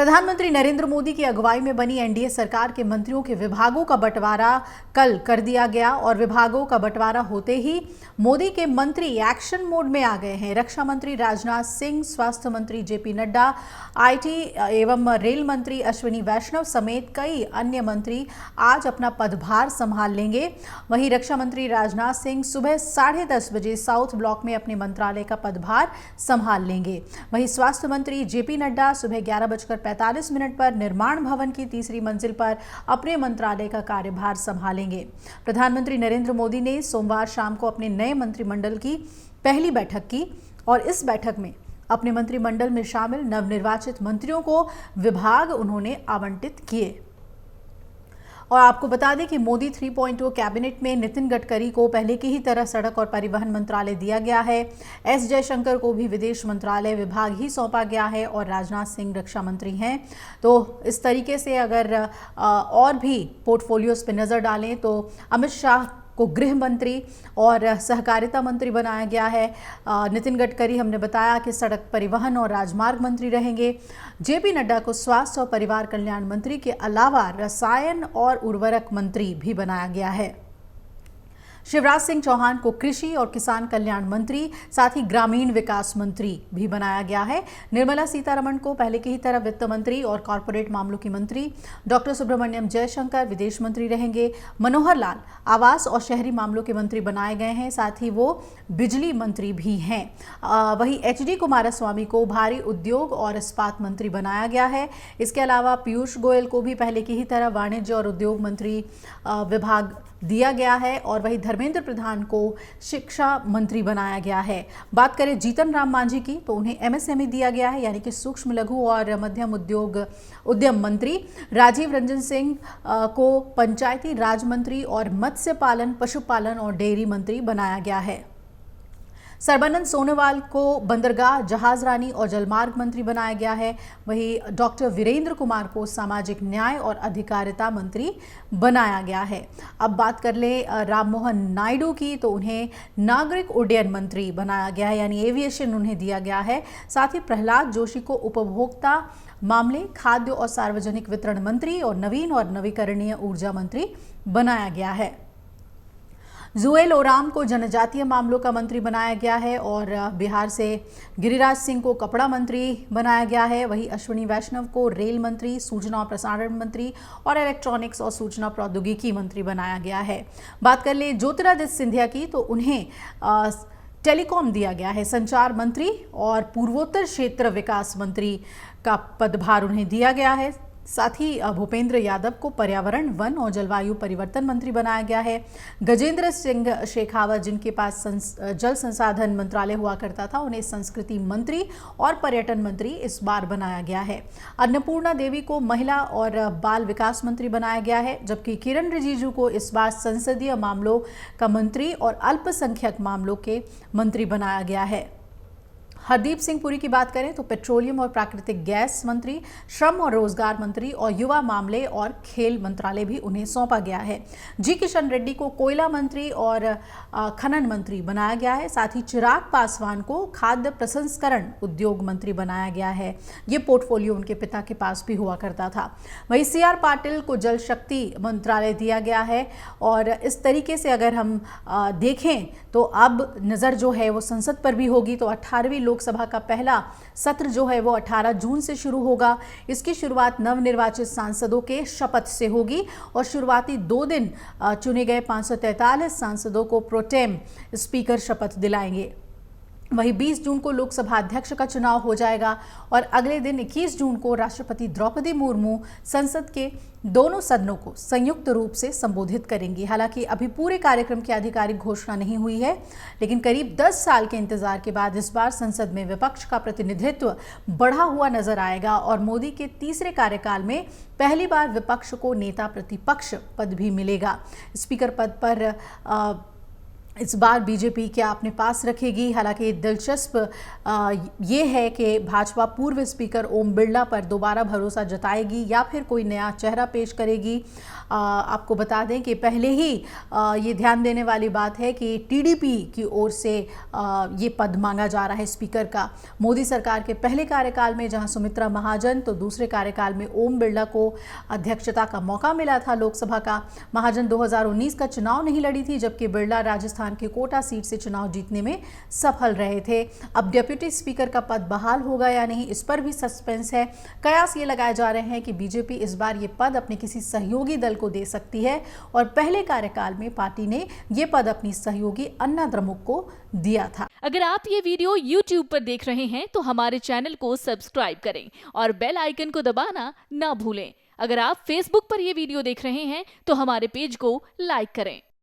प्रधानमंत्री नरेंद्र मोदी की अगुवाई में बनी एनडीए सरकार के मंत्रियों के विभागों का बंटवारा कल कर दिया गया और विभागों का बंटवारा होते ही मोदी के मंत्री एक्शन मोड में आ गए हैं। रक्षा मंत्री राजनाथ सिंह, स्वास्थ्य मंत्री जेपी नड्डा, आईटी एवं रेल मंत्री अश्विनी वैष्णव समेत कई अन्य मंत्री आज अपना पदभार संभाल लेंगे। वहीं रक्षा मंत्री राजनाथ सिंह सुबह 10:30 बजे साउथ ब्लॉक में अपने मंत्रालय का पदभार संभाल लेंगे। वहीं स्वास्थ्य मंत्री जेपी नड्डा सुबह 11:45 पर निर्माण भवन की तीसरी मंजिल पर अपने मंत्रालय का कार्यभार संभालेंगे। प्रधानमंत्री नरेंद्र मोदी ने सोमवार शाम को अपने नए मंत्रिमंडल की पहली बैठक की और इस बैठक में अपने मंत्रिमंडल में शामिल नवनिर्वाचित मंत्रियों को विभाग उन्होंने आवंटित किए। और आपको बता दें कि मोदी 3.0 कैबिनेट में नितिन गडकरी को पहले की ही तरह सड़क और परिवहन मंत्रालय दिया गया है। एस जयशंकर को भी विदेश मंत्रालय विभाग ही सौंपा गया है और राजनाथ सिंह रक्षा मंत्री हैं। तो इस तरीके से अगर और भी पोर्टफोलियोज पे नज़र डालें तो अमित शाह को गृह मंत्री और सहकारिता मंत्री बनाया गया है। नितिन गडकरी हमने बताया कि सड़क परिवहन और राजमार्ग मंत्री रहेंगे। जेपी नड्डा को स्वास्थ्य और परिवार कल्याण मंत्री के अलावा रसायन और उर्वरक मंत्री भी बनाया गया है। शिवराज सिंह चौहान को कृषि और किसान कल्याण मंत्री, साथ ही ग्रामीण विकास मंत्री भी बनाया गया है। निर्मला सीतारमण को पहले की ही तरह वित्त मंत्री और कॉरपोरेट मामलों की मंत्री, डॉक्टर सुब्रमण्यम जयशंकर विदेश मंत्री रहेंगे। मनोहर लाल आवास और शहरी मामलों के मंत्री बनाए गए हैं, साथ ही वो बिजली मंत्री भी हैं। वहीं एचडी कुमारस्वामी को भारी उद्योग और इस्पात मंत्री बनाया गया है। इसके अलावा पीयूष गोयल को भी पहले की ही तरह वाणिज्य और उद्योग मंत्री विभाग दिया गया है और वही धर्मेंद्र प्रधान को शिक्षा मंत्री बनाया गया है। बात करें जीतन राम मांझी की तो उन्हें एमएसएमई दिया गया है, यानी कि सूक्ष्म लघु और मध्यम उद्यम मंत्री। राजीव रंजन सिंह को पंचायती राज मंत्री और मत्स्य पालन, पशुपालन और डेयरी मंत्री बनाया गया है। सर्बानंद सोनोवाल को बंदरगाह, जहाज रानी और जलमार्ग मंत्री बनाया गया है। वहीं डॉक्टर वीरेंद्र कुमार को सामाजिक न्याय और अधिकारिता मंत्री बनाया गया है। अब बात कर ले राम मोहन नायडू की तो उन्हें नागरिक उड्डयन मंत्री बनाया गया है, यानी एविएशन उन्हें दिया गया है। साथ ही प्रहलाद जोशी को उपभोक्ता मामले, खाद्य और सार्वजनिक वितरण मंत्री और नवीन और नवीकरणीय ऊर्जा मंत्री बनाया गया है। जुएल ओराम को जनजातीय मामलों का मंत्री बनाया गया है और बिहार से गिरिराज सिंह को कपड़ा मंत्री बनाया गया है। वहीं अश्विनी वैष्णव को रेल मंत्री, सूचना और प्रसारण मंत्री और इलेक्ट्रॉनिक्स और सूचना प्रौद्योगिकी मंत्री बनाया गया है। बात कर ले ज्योतिरादित्य सिंधिया की तो उन्हें टेलीकॉम दिया गया है, संचार मंत्री और पूर्वोत्तर क्षेत्र विकास मंत्री का पदभार उन्हें दिया गया है। साथ ही भूपेंद्र यादव को पर्यावरण, वन और जलवायु परिवर्तन मंत्री बनाया गया है। गजेंद्र सिंह शेखावत, जिनके पास जल संसाधन मंत्रालय हुआ करता था, उन्हें संस्कृति मंत्री और पर्यटन मंत्री इस बार बनाया गया है। अन्नपूर्णा देवी को महिला और बाल विकास मंत्री बनाया गया है, जबकि किरण रिजिजू को इस बार संसदीय मामलों का मंत्री और अल्पसंख्यक मामलों के मंत्री बनाया गया है। हरदीप सिंह पुरी की बात करें तो पेट्रोलियम और प्राकृतिक गैस मंत्री, श्रम और रोजगार मंत्री और युवा मामले और खेल मंत्रालय भी उन्हें सौंपा गया है। जी किशन रेड्डी को कोयला मंत्री और खनन मंत्री बनाया गया है। साथ ही चिराग पासवान को खाद्य प्रसंस्करण उद्योग मंत्री बनाया गया है। ये पोर्टफोलियो उनके पिता के पास भी हुआ करता था। वहीं सीआर पाटिल को जल शक्ति मंत्रालय दिया गया है और इस तरीके से अगर हम देखें तो अब नज़र जो है वो संसद पर भी होगी। तो 18वीं लोकसभा का पहला सत्र जो है वो 18 जून से शुरू होगा। इसकी शुरुआत नवनिर्वाचित सांसदों के शपथ से होगी और शुरुआती 2 दिन चुने गए 543 सांसदों को प्रोटेम स्पीकर शपथ दिलाएंगे। वहीं 20 जून को लोकसभा अध्यक्ष का चुनाव हो जाएगा और अगले दिन 21 जून को राष्ट्रपति द्रौपदी मुर्मू संसद के दोनों सदनों को संयुक्त रूप से संबोधित करेंगी। हालांकि अभी पूरे कार्यक्रम की आधिकारिक घोषणा नहीं हुई है, लेकिन करीब 10 साल के इंतजार के बाद इस बार संसद में विपक्ष का प्रतिनिधित्व बढ़ा हुआ नजर आएगा और मोदी के तीसरे कार्यकाल में पहली बार विपक्ष को नेता प्रतिपक्ष पद भी मिलेगा। स्पीकर पद पर इस बार बीजेपी क्या अपने पास रखेगी? हालांकि दिलचस्प ये है कि भाजपा पूर्व स्पीकर ओम बिरला पर दोबारा भरोसा जताएगी या फिर कोई नया चेहरा पेश करेगी। आपको बता दें कि पहले ही ये ध्यान देने वाली बात है कि टीडीपी की ओर से ये पद मांगा जा रहा है स्पीकर का। मोदी सरकार के पहले कार्यकाल में जहां सुमित्रा महाजन तो दूसरे कार्यकाल में ओम बिरला को अध्यक्षता का मौका मिला था लोकसभा का। महाजन 2019 का चुनाव नहीं लड़ी थी, जबकि बिरला राजस्थान की कोटा सीट से चुनाव जीतने में सफल रहे थे। अब डिप्टी स्पीकर का पद बहाल होगा या नहीं, इस पर भी सस्पेंस है। कयास ये लगाए जा रहे हैं कि बीजेपी इस बार ये पद अपने किसी सहयोगी दल को दे सकती है और पहले कार्यकाल में पार्टी ने ये पद अपनी सहयोगी अन्ना द्रमुक को दिया था। अगर आप ये वीडियो YouTube पर देख रहे हैं तो हमारे चैनल को सब्सक्राइब करें और बेल आइकन को दबाना ना भूलें। अगर आप Facebook पर ये वीडियो देख रहे हैं तो हमारे पेज को लाइक करें।